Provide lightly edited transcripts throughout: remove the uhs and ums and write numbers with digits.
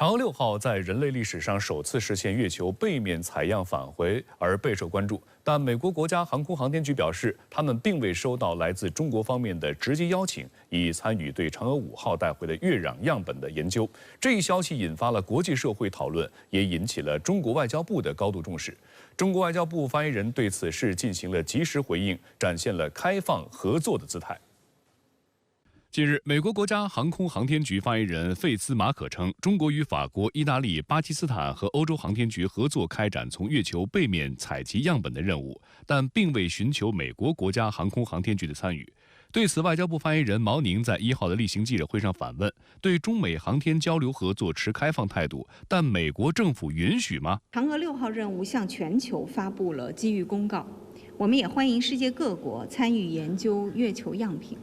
嫦娥6号在人类历史上首次实现月球背面采样返回而备受关注，但美国国家航空航天局表示，他们并未收到来自中国方面的直接邀请，以参与对嫦娥5号带回的月壤样本的研究。这一消息引发了国际社会讨论，也引起了中国外交部的高度重视。中国外交部发言人对此事进行了及时回应，展现了开放合作的姿态。 近日，美国国家航空航天局发言人费兹马可称，中国与法国、意大利、巴基斯坦和欧洲航天局合作开展从月球背面采集样本的任务，但并未寻求美国国家航空航天局的参与。对此，外交部发言人毛宁在1号的例行记者会上反问：对中美航天交流合作持开放态度，但美国政府允许吗？嫦娥6号任务向全球发布了机遇公告，我们也欢迎世界各国参与研究月球样品。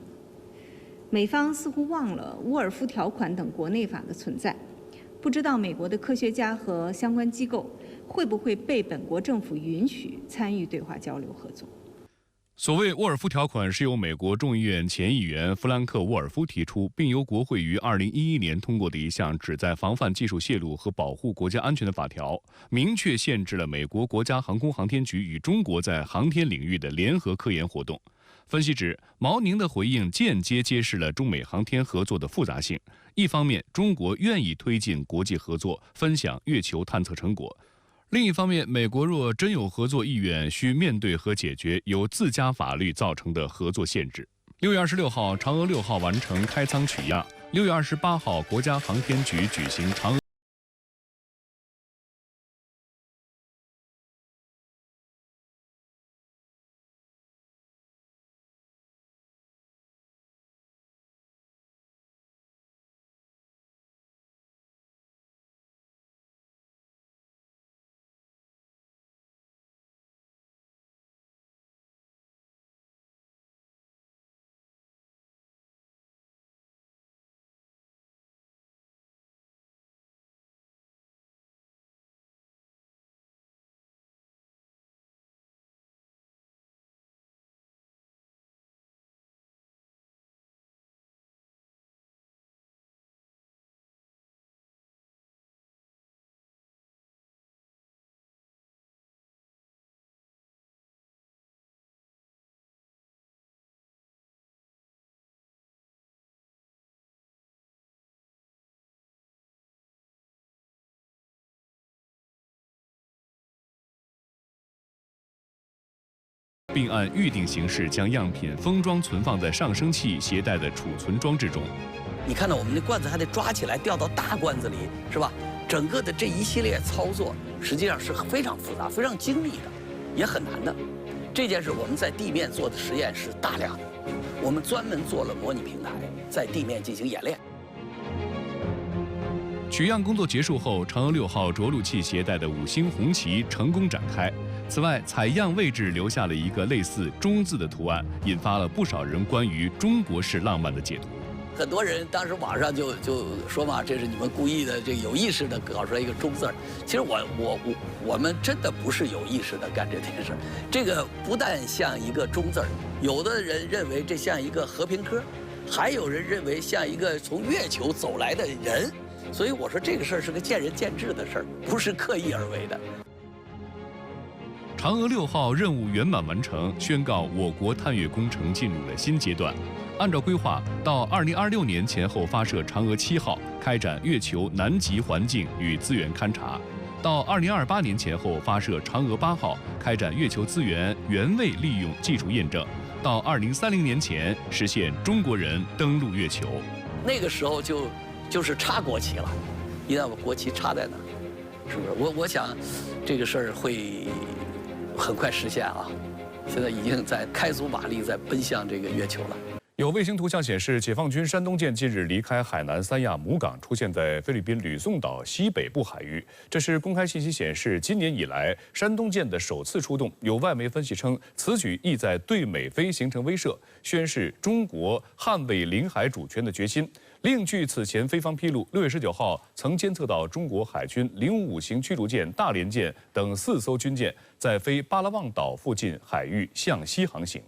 美方似乎忘了沃尔夫条款等国内法的存在，不知道美国的科学家和相关机构会不会被本国政府允许参与对话交流合作。所谓沃尔夫条款是由美国众议院前议员弗兰克·沃尔夫提出，并由国会于2011年通过的一项旨在防范技术泄露和保护国家安全的法条，明确限制了美国国家航空航天局与中国在航天领域的联合科研活动。 分析指，毛宁的回应间接揭示了中美航天合作的复杂性。一方面，中国愿意推进国际合作，分享月球探测成果；另一方面，美国若真有合作意愿，需面对和解决由自家法律造成的合作限制。6月26号，嫦娥6号完成开舱取样。6月28号，国家航天局举行嫦娥。并按预定形式将样品封装存放在上升器携带的储存装置中。你看到我们的罐子还得抓起来吊到大罐子里，是吧？整个的这一系列操作实际上是非常复杂、非常精密的，也很难的。这件事我们在地面做的实验是大量的，我们专门做了模拟平台，在地面进行演练。 取样工作结束后，嫦娥6号着陆器携带的5星红旗成功展开。此外，采样位置留下了一个类似中字的图案，引发了不少人关于中国式浪漫的解读。很多人当时网上就说嘛，这是你们故意的，这有意识的搞出来一个中字儿。其实我们真的不是有意识的干这件事。这个不但像一个中字儿，有的人认为这像一个和平鸽，还有人认为像一个从月球走来的人。 所以我说这个事儿是个见仁见智的事儿，不是刻意而为的。嫦娥6号任务圆满完成，宣告我国探月工程进入了新阶段。按照规划，到2026年前后发射嫦娥7号，开展月球南极环境与资源勘察；到2028年前后发射嫦娥8号，开展月球资源原位利用技术验证；到2030年前实现中国人登陆月球。那个时候就是插国旗了，一定要把国旗插在那儿，是不是？我想，这个事儿会很快实现啊！现在已经在开足马力在奔向这个月球了。有卫星图像显示，解放军山东舰近日离开海南三亚母港，出现在菲律宾吕宋岛西北部海域。这是公开信息显示，今年以来山东舰的首次出动。有外媒分析称，此举意在对美菲形成威慑，宣示中国捍卫领海主权的决心。另据此前菲方披露，6月19号曾监测到中国海军055型驱逐舰、大连舰等4艘军舰在菲巴拉望岛附近海域向西航行。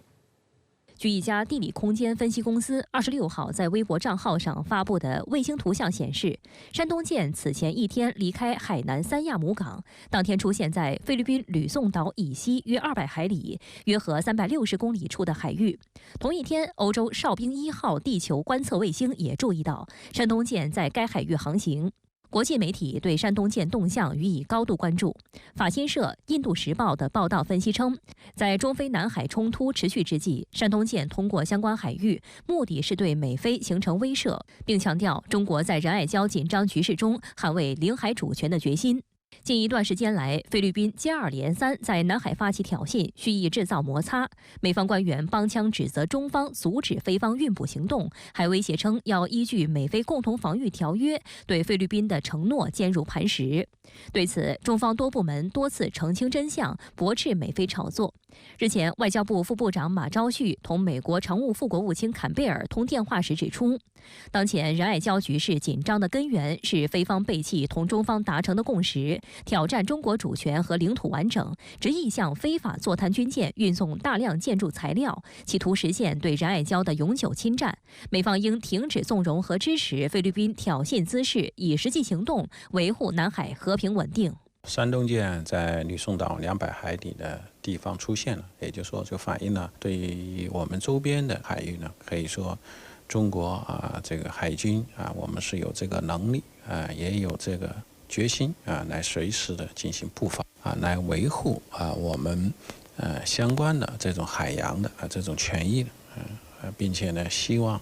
据一家地理空间分析公司26号在微博账号上发布的卫星图像显示，山东舰此前一天离开海南三亚母港，当天出现在菲律宾吕宋岛以西约200海里，约合360公里处的海域。同一天，欧洲哨兵1号地球观测卫星也注意到山东舰在该海域航行。国际媒体对山东舰动向予以高度关注。法新社、印度时报的报道分析称，在中非南海冲突持续之际，山东舰通过相关海域，目的是对美菲形成威慑，并强调中国在仁爱礁紧张局势中捍卫领海主权的决心。近一段时间来，菲律宾接二连三在南海发起挑衅，蓄意制造摩擦。美方官员帮腔指责中方阻止菲方运补行动，还威胁称要依据美菲共同防御条约对菲律宾的承诺坚如磐石。对此，中方多部门多次澄清真相，驳斥美菲炒作。日前，外交部副部长马朝旭同美国常务副国务卿坎贝尔通电话时指出，当前仁爱礁局势紧张的根源是菲方背弃同中方达成的共识，挑战中国主权和领土完整，执意向非法坐滩军舰运送大量建筑材料，企图实现对仁爱礁的永久侵占。美方应停止纵容和支持菲律宾挑衅滋事，以实际行动维护南海和平稳定。山东舰在吕宋岛200海里的地方出现了，也就是说，就反映了对于我们周边的海域呢，可以说中国这个海军我们是有这个能力也有这个决心来随时的进行布防来维护我们相关的这种海洋的这种权益的并且呢，希望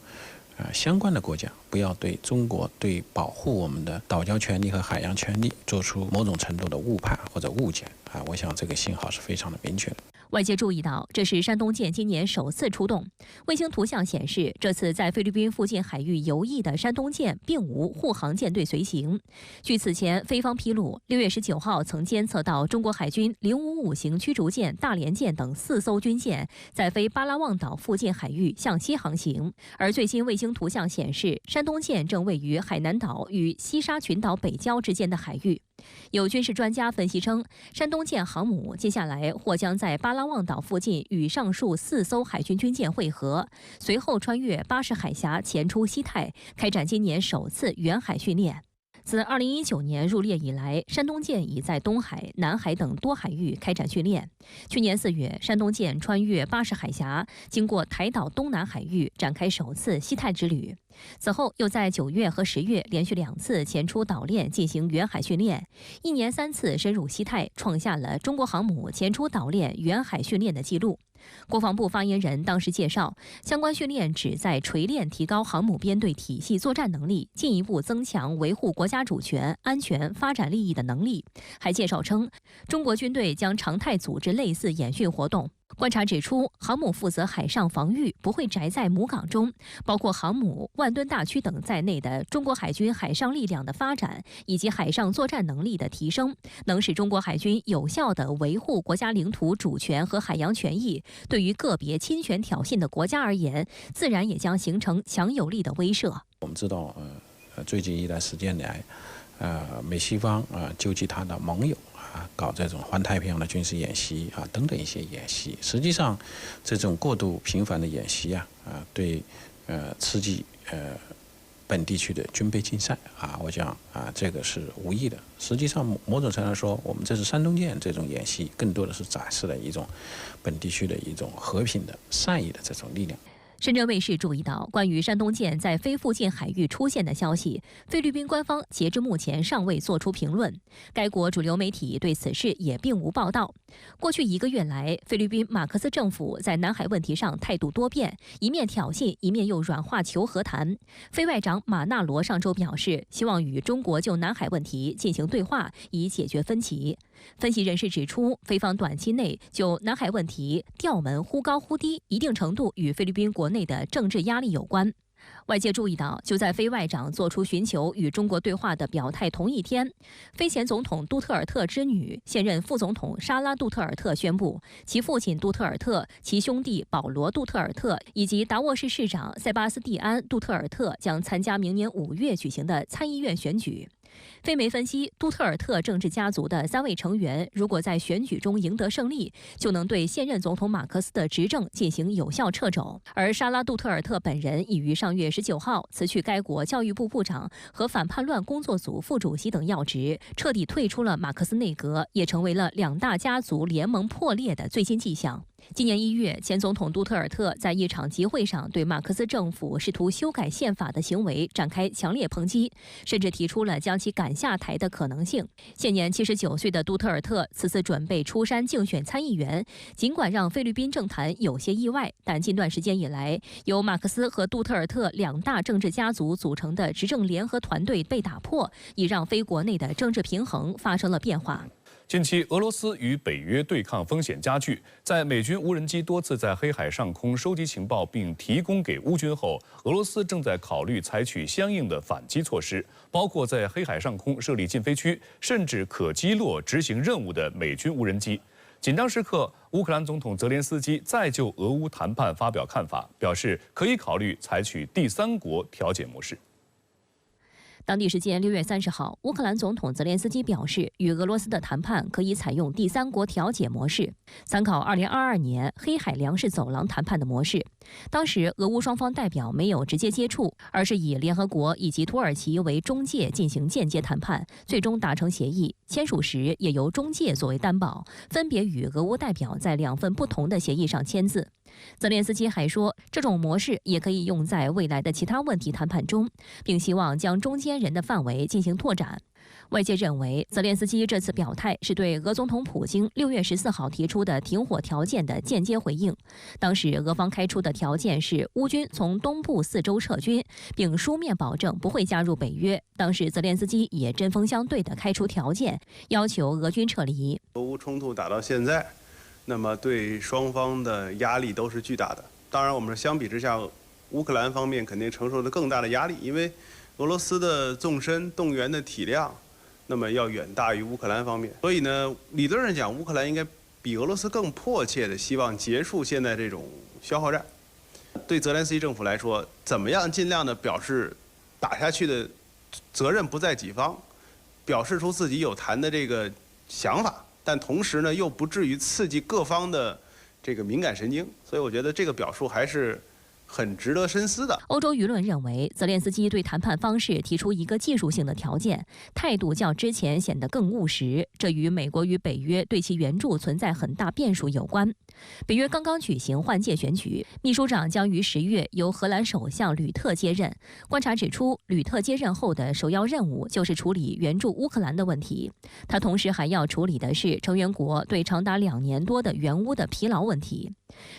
相关的国家不要对中国对保护我们的岛礁权利和海洋权利做出某种程度的误判或者误解我想这个信号是非常的明确的。外界注意到，这是山东舰今年首次出动。卫星图像显示，这次在菲律宾附近海域游弋的山东舰并无护航舰队随行。据此前菲方披露，6月19号曾监测到中国海军055型驱逐舰、大连舰等4艘军舰在菲巴拉望岛附近海域向西航行。而最新卫星图像显示，山东舰正位于海南岛与西沙群岛北礁之间的海域。有军事专家分析称，山东舰航母接下来或将在巴拉望岛附近与上述4艘海军军舰会合，随后穿越巴士海峡前出西太，开展今年首次远海训练。自2019年入列以来，山东舰已在东海、南海等多海域开展训练。去年4月，山东舰穿越巴士海峡，经过台岛东南海域，展开首次西太之旅。此后，又在9月和10月连续2次前出岛链进行远海训练，一年3次深入西太，创下了中国航母前出岛链远海训练的纪录。国防部发言人当时介绍，相关训练旨在锤炼提高航母编队体系作战能力，进一步增强维护国家主权、安全、发展利益的能力。还介绍称，中国军队将常态组织类似演训活动。观察指出，航母负责海上防御，不会宅在母港中，包括航母、万吨大驱等在内的中国海军海上力量的发展以及海上作战能力的提升，能使中国海军有效地维护国家领土主权和海洋权益。对于个别侵权挑衅的国家而言，自然也将形成强有力的威慑。我们知道，最近一段时间来，美西方纠集他的盟友搞这种环太平洋的军事演习等等一些演习，实际上这种过度频繁的演习对刺激本地区的军备竞赛我想这个是无益的。实际上某种程度上说，我们这次山东舰这种演习更多的是展示了一种本地区的一种和平的善意的这种力量。深圳卫视注意到，关于山东舰在菲附近海域出现的消息，菲律宾官方截至目前尚未作出评论。该国主流媒体对此事也并无报道。过去1个月来，菲律宾马克思政府在南海问题上态度多变，一面挑衅，一面又软化求和谈。菲外长马纳罗上周表示，希望与中国就南海问题进行对话，以解决分歧。分析人士指出，菲方短期内就南海问题调门忽高忽低，一定程度与菲律宾国内的政治压力有关。外界注意到，就在菲外长做出寻求与中国对话的表态同一天，菲前总统杜特尔特之女、现任副总统莎拉·杜特尔特宣布，其父亲杜特尔特、其兄弟保罗·杜特尔特以及达沃市市长塞巴斯蒂安·杜特尔特将参加明年5月举行的参议院选举。飞媒分析，杜特尔特政治家族的3位成员如果在选举中赢得胜利，就能对现任总统马克思的执政进行有效掣肘。而沙拉·杜特尔特本人已于上月19号辞去该国教育部部长和反叛乱工作组副主席等要职，彻底退出了马克思内阁，也成为了两大家族联盟破裂的最新迹象。今年1月，前总统杜特尔特在一场集会上对马克思政府试图修改宪法的行为展开强烈抨击，甚至提出了将其赶下台的可能性。现年79岁的杜特尔特此次准备出山竞选参议员，尽管让菲律宾政坛有些意外，但近段时间以来，由马克思和杜特尔特两大政治家族组成的执政联合团队被打破，已让非国内的政治平衡发生了变化。近期，俄罗斯与北约对抗风险加剧。在美军无人机多次在黑海上空收集情报并提供给乌军后，俄罗斯正在考虑采取相应的反击措施，包括在黑海上空设立禁飞区，甚至可击落执行任务的美军无人机。紧张时刻，乌克兰总统泽连斯基再就俄乌谈判发表看法，表示可以考虑采取第三国调解模式。当地时间6月30号，乌克兰总统泽连斯基表示，与俄罗斯的谈判可以采用第三国调解模式，参考2022年黑海粮食走廊谈判的模式。当时，俄乌双方代表没有直接接触，而是以联合国以及土耳其为中介进行间接谈判，最终达成协议。签署时也由中介作为担保，分别与俄乌代表在2份不同的协议上签字。泽连斯基还说，这种模式也可以用在未来的其他问题谈判中，并希望将中间人的范围进行拓展。外界认为，泽连斯基这次表态是对俄总统普京6月14号提出的停火条件的间接回应。当时俄方开出的条件是乌军从东部4州撤军，并书面保证不会加入北约。当时泽连斯基也针锋相对地开出条件，要求俄军撤离。俄乌冲突打到现在，那么对双方的压力都是巨大的。当然，我们相比之下，乌克兰方面肯定承受着更大的压力，因为俄罗斯的纵深动员的体量，那么要远大于乌克兰方面。所以呢，理论上讲，乌克兰应该比俄罗斯更迫切的希望结束现在这种消耗战。对泽连斯基政府来说，怎么样尽量的表示打下去的责任不在己方，表示出自己有谈的这个想法。但同时呢，又不至于刺激各方的这个敏感神经，所以我觉得这个表述还是很值得深思的。欧洲舆论认为，泽连斯基对谈判方式提出一个技术性的条件，态度较之前显得更务实，这与美国与北约对其援助存在很大变数有关。北约刚刚举行换届选举，秘书长将于10月由荷兰首相吕特接任。观察指出，吕特接任后的首要任务就是处理援助乌克兰的问题。他同时还要处理的是成员国对长达2年多的援乌的疲劳问题。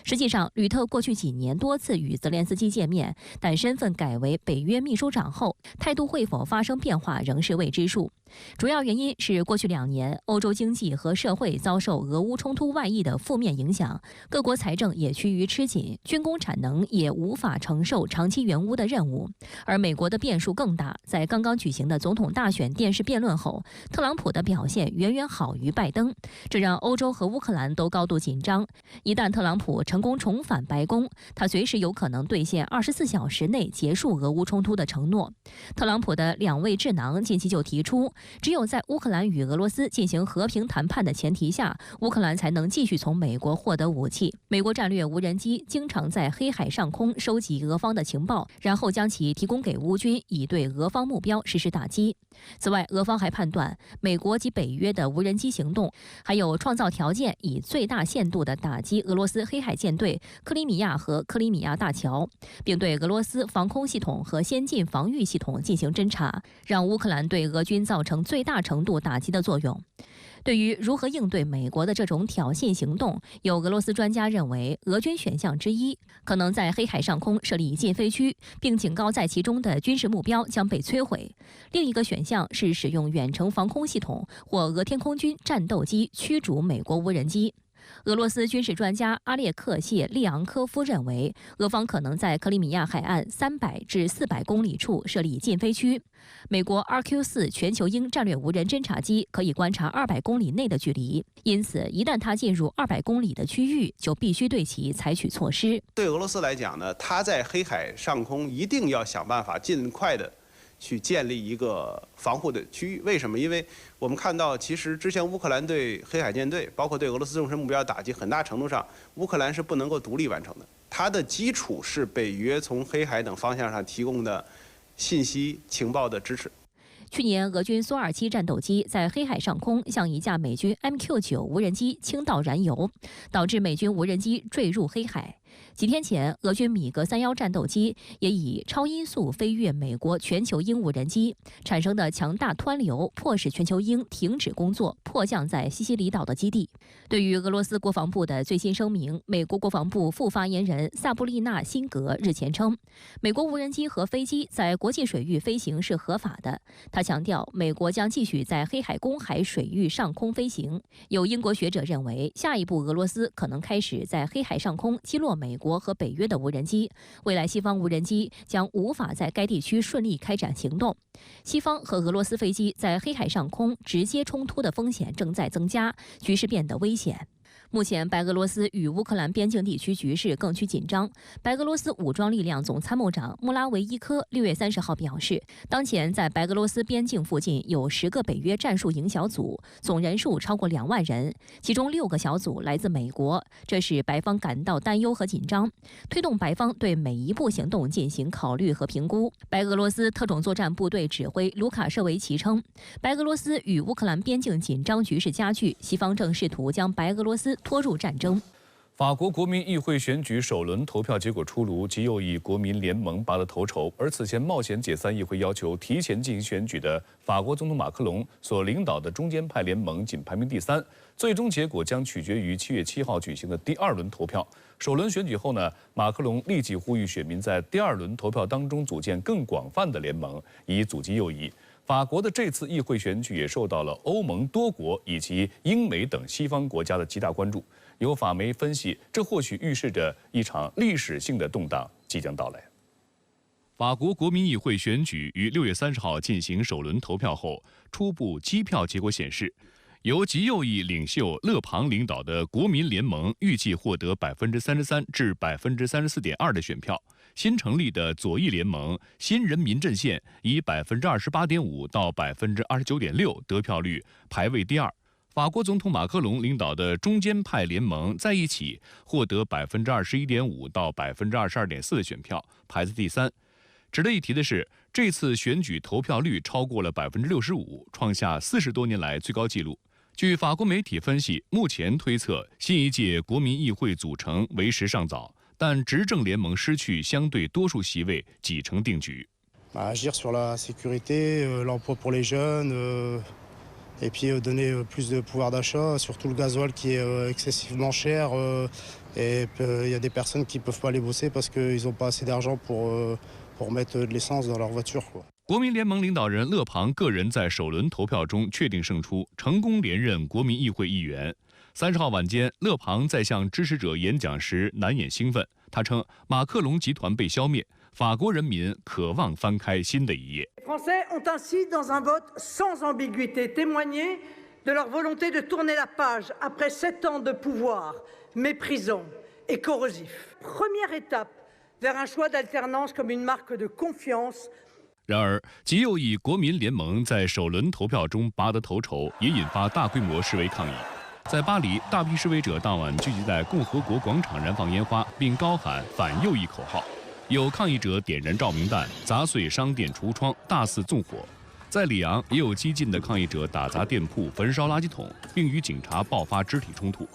实际上，吕特过去几年多次与泽连斯基见面，但身份改为北约秘书长后，态度会否发生变化仍是未知数。主要原因是过去2年，欧洲经济和社会遭受俄乌冲突外溢的负面影响，各国财政也趋于吃紧，军工产能也无法承受长期援乌的任务。而美国的变数更大，在刚刚举行的总统大选电视辩论后，特朗普的表现远远好于拜登，这让欧洲和乌克兰都高度紧张。一旦特朗普成功重返白宫，他随时有可能兑现24小时内结束俄乌冲突的承诺。特朗普的2位智囊近期就提出，只有在乌克兰与俄罗斯进行和平谈判的前提下，乌克兰才能继续从美国获得武器。美国战略无人机经常在黑海上空收集俄方的情报，然后将其提供给乌军，以对俄方目标实施打击。此外，俄方还判断美国及北约的无人机行动还有创造条件，以最大限度地打击俄罗斯黑海舰队、克里米亚和克里米亚大桥，并对俄罗斯防空系统和先进防御系统进行侦察，让乌克兰对俄军造成最大程度打击的作用。对于如何应对美国的这种挑衅行动，有俄罗斯专家认为，俄军选项之一可能在黑海上空设立禁飞区，并警告在其中的军事目标将被摧毁。另一个选项是使用远程防空系统或俄天空军战斗机驱逐美国无人机。俄罗斯军事专家阿列克谢·利昂科夫认为，俄方可能在克里米亚海岸300至400公里处设立禁飞区。美国 RQ-4 全球鹰战略无人侦察机可以观察200公里内的距离，因此一旦它进入200公里的区域，就必须对其采取措施。对俄罗斯来讲呢，它在黑海上空一定要想办法尽快的去建立一个防护的区域。为什么？因为我们看到，其实之前乌克兰对黑海舰队，包括对俄罗斯纵深目标打击，很大程度上乌克兰是不能够独立完成的。它的基础是北约从黑海等方向上提供的信息情报的支持。去年，俄军苏27战斗机在黑海上空向一架美军 MQ-9无人机倾倒燃油，导致美军无人机坠入黑海。几天前，俄军米格31战斗机也以超音速飞越美国全球鹰无人机产生的强大湍流，迫使全球鹰停止工作，迫降在西西里岛的基地。对于俄罗斯国防部的最新声明，美国国防部副发言人萨布丽娜·辛格日前称，美国无人机和飞机在国际水域飞行是合法的。他强调，美国将继续在黑海公海水域上空飞行。有英国学者认为，下一步俄罗斯可能开始在黑海上空击落美国和北约的无人机，未来西方无人机将无法在该地区顺利开展行动。西方和俄罗斯飞机在黑海上空直接冲突的风险正在增加，局势变得危险。目前，白俄罗斯与乌克兰边境地区局势更趋紧张。白俄罗斯武装力量总参谋长穆拉维伊科6月30号表示，当前在白俄罗斯边境附近有10个北约战术营小组，总人数超过2万人，其中6个小组来自美国，这使白方感到担忧和紧张，推动白方对每一步行动进行考虑和评估。白俄罗斯特种作战部队指挥卢卡舍维奇称，白俄罗斯与乌克兰边境紧张局势加剧，西方正试图将白俄罗斯拖入战争。法国国民议会选举首轮投票结果出炉，极右翼国民联盟拔得头筹。而此前冒险解散议会要求提前进行选举的法国总统马克龙所领导的中间派联盟仅排名第3。最终结果将取决于7月7号举行的第2轮投票。首轮选举后呢，马克龙立即呼吁选民在第2轮投票当中组建更广泛的联盟，以阻击右翼。法国的这次议会选举也受到了欧盟多国以及英美等西方国家的极大关注。有法媒分析，这或许预示着一场历史性的动荡即将到来。法国国民议会选举于6月30号进行首轮投票后，初步计票结果显示，由极右翼领袖勒庞领导的国民联盟预计获得33%至34.2%的选票。新成立的左翼联盟新人民阵线以28.5%到29.6%得票率排位第2。法国总统马克龙领导的中间派联盟在一起获得21.5%到22.4%的选票，排在第3。值得一提的是，这次选举投票率超过了65%，创下40多年来最高纪录。据法国媒体分析，目前推测新一届国民议会组成为时尚早，但执政联盟失去相对多数席位几成定局。Agir sur la sécurité, l'emploi pour les jeunes, et puis donner plus de pouvoir d'achat, surtout le gasoil qui est excessivement cher, et il y a des personnes qui ne peuvent pas aller bosser parce qu'ils n'ont pas assez d'argent pour mettre de l'essence dans leur voiture, quoi. 国民联盟领导人勒庞个人在首轮投票中确定胜出，成功连任国民议会议员。30号晚间，勒庞在向支持者演讲时难掩兴奋。他称，马克龙集团被消灭，法国人民渴望翻开新的一页。Français ont ainsi, dans un vote sans ambiguïté, témoigné de leur volonté de tourner la page après 7 ans de pouvoir méprisant et corrosif. Première étape vers un choix d'alternance comme une marque de confiance. 然而，极右翼国民联盟在首轮投票中拔得头筹，也引发大规模示威抗议。在巴黎，大批示威者当晚聚集在共和国广场燃放烟花，并高喊反右翼口号。有抗议者点燃照明弹，砸碎商店橱窗，大肆纵火。在里昂，也有激进的抗议者打砸店铺、焚烧垃圾桶，并与警察爆发肢体冲突。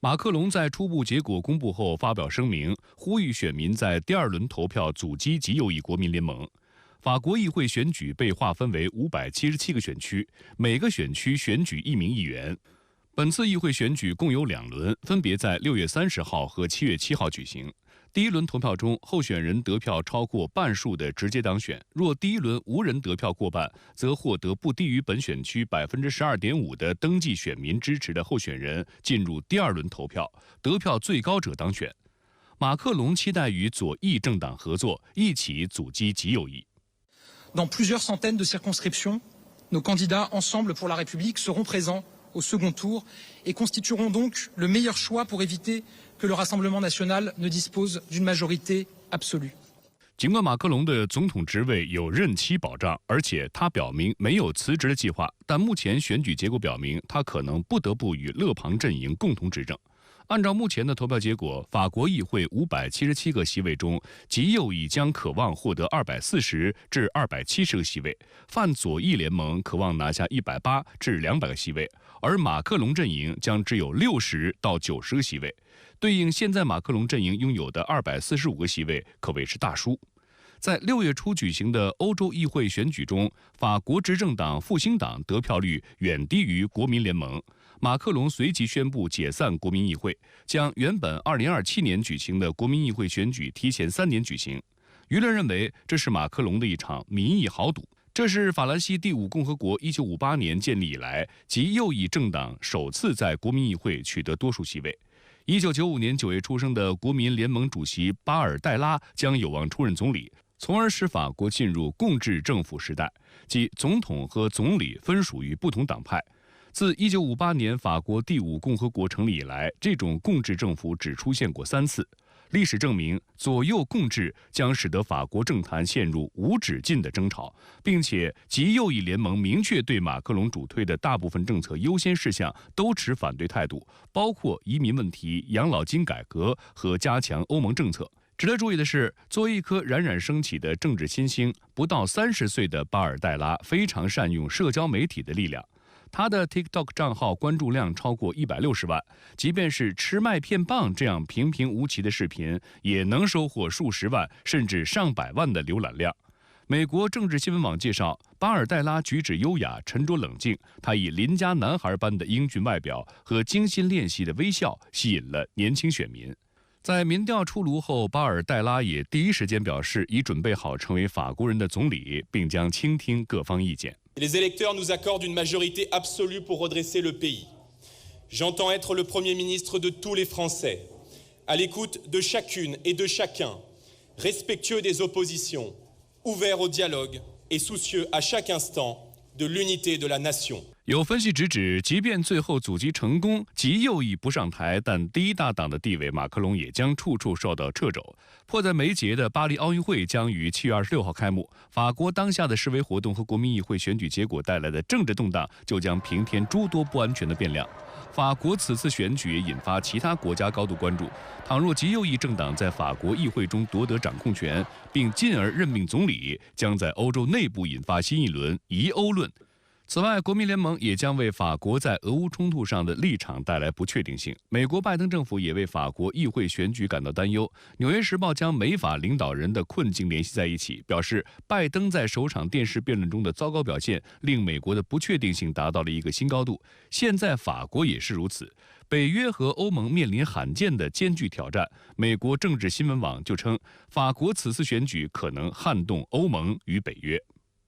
马克龙在初步结果公布后发表声明，呼吁选民在第2轮投票阻击极右翼国民联盟。法国议会选举被划分为577个选区，每个选区选举1名议员。本次议会选举共有2轮，分别在6月30号和7月7号举行。第1轮投票中，候选人得票超过半数的直接当选；若第1轮无人得票过半，则获得不低于本选区12.5%的登记选民支持的候选人进入第2轮投票，得票最高者当选。马克龙期待与左翼政党合作，一起阻击极右翼。Dans plusieurs centaines de circonscriptions, nos candidats Ensemble pour la République seront présents au second tour et constitueront donc le meilleur choix pour éviter que le Rassemblement national ne dispose d'une majorité absolue. 尽管马克龙的总统职位有任期保障，而且他表明没有辞职的计划，但目前选举结果表明，他可能不得不与勒庞阵营共同执政。按照目前的投票结果，法国议会577个席位中，极右翼将渴望获得240至270个席位，泛左翼联盟渴望拿下180至200个席位，而马克龙阵营将只有60到90个席位。对应现在马克龙阵营拥有的245个席位，可谓是大输。在6月初举行的欧洲议会选举中，法国执政党复兴党得票率远低于国民联盟。马克龙随即宣布解散国民议会，将原本2027年举行的国民议会选举提前3年举行。舆论认为，这是马克龙的一场民意豪赌。这是法兰西第5共和国1958年建立以来，极右翼政党首次在国民议会取得多数席位。1995年9月出生的国民联盟主席巴尔代拉将有望出任总理，从而使法国进入共治政府时代，即总统和总理分属于不同党派。自1958年法国第5共和国成立以来，这种共治政府只出现过3次。历史证明，左右共治将使得法国政坛陷入无止境的争吵，并且极右翼联盟明确对马克龙主推的大部分政策优先事项都持反对态度，包括移民问题、养老金改革和加强欧盟政策。值得注意的是，作为一颗冉冉升起的政治新星，不到30岁的巴尔代拉非常善用社交媒体的力量。他的 TikTok 账号关注量超过160万，即便是吃麦片棒这样平平无奇的视频，也能收获数十万甚至上百万的浏览量。美国政治新闻网介绍，巴尔代拉举止优雅、沉着冷静，他以邻家男孩般的英俊外表和精心练习的微笑吸引了年轻选民。在民调出炉后，巴尔代拉也第一时间表示已准备好成为法国人的总理，并将倾听各方意见。Les électeurs nous accordent une majorité absolue pour redresser le pays. J'entends être le Premier ministre de tous les Français, à l'écoute de chacune et de chacun, respectueux des oppositions, ouvert au dialogue et soucieux à chaque instant de l'unité de la nation. 有分析直指，即便最后阻击成功，极右翼不上台，但第一大党的地位，马克龙也将处处受到掣肘。迫在眉睫的巴黎奥运会将于7月26号开幕，法国当下的示威活动和国民议会选举结果带来的政治动荡，就将平添诸多不安全的变量。法国此次选举也引发其他国家高度关注。倘若极右翼政党在法国议会中夺得掌控权，并进而任命总理，将在欧洲内部引发新一轮疑欧论。此外，国民联盟也将为法国在俄乌冲突上的立场带来不确定性。美国拜登政府也为法国议会选举感到担忧。《纽约时报》将美法领导人的困境联系在一起，表示拜登在首场电视辩论中的糟糕表现，令美国的不确定性达到了一个新高度。现在法国也是如此。北约和欧盟面临罕见的艰巨挑战。美国政治新闻网就称，法国此次选举可能撼动欧盟与北约。